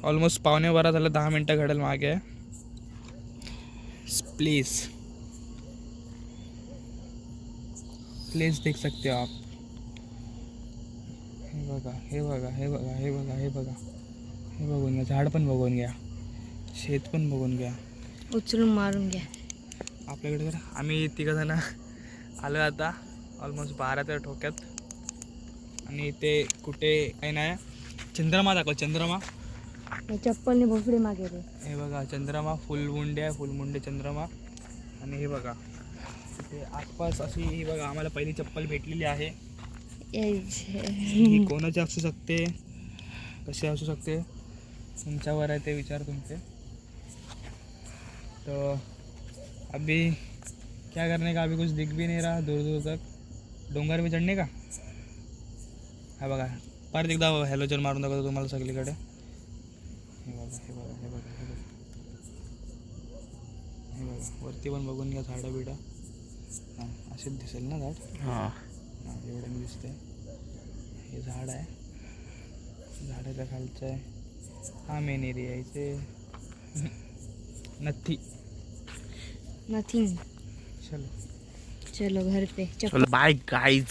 Almost 11:15 झालं, 10 मिनटं घडेल मागे. प्लीज प्लीज देख सकते हो आप. हे बघा हे बघा हे बघा हे बघा हे बघा हे बघून घ्या. झाड पण बघून घ्या, शेत पण बघून घ्या. उचलून मारून घ्या. आपल्याकडे तर आम्ही तिघंजण आलो आता ऑलमोस्ट 12 ठोक्यात. आणि ते कुठे काही नाही. चंद्रमा दाखव, चंद्रमा. चप्पलने भोसडे मागे रे. हे बघा चंद्रमा, फुलमुंडे आहे, फुलमुंडे चंद्रमा. आणि हे बघा तिथे आसपास अशी ही बघा आम्हाला पहिली चप्पल भेटलेली आहे. ही कोणाची असू शकते, कशी असू शकते, तुमच्यावर आहे ते विचार तुमचे. तो अभी क्या करने का, अभी कुछ दिख भी नहीं रहा दूर दूर तक. डोंगर भी चढणे का. हा बघा परत एकदा हॅलोजन मारून दाखवतो तुम्हाला सगळीकडे. हे बघा हे बघा हे बघा हे बघा हे बघा. वरती पण बघून घ्या झाडं बिडं. हां असेच दिसेल ना झाड. हां एवढं मी दिसतंय. हे झाड आहे, झाडाच्या खालचं आहे. हा मेन एरिया आहे इथे. नथिंग. चलो चलो घर पे. चलो बाय गाइज.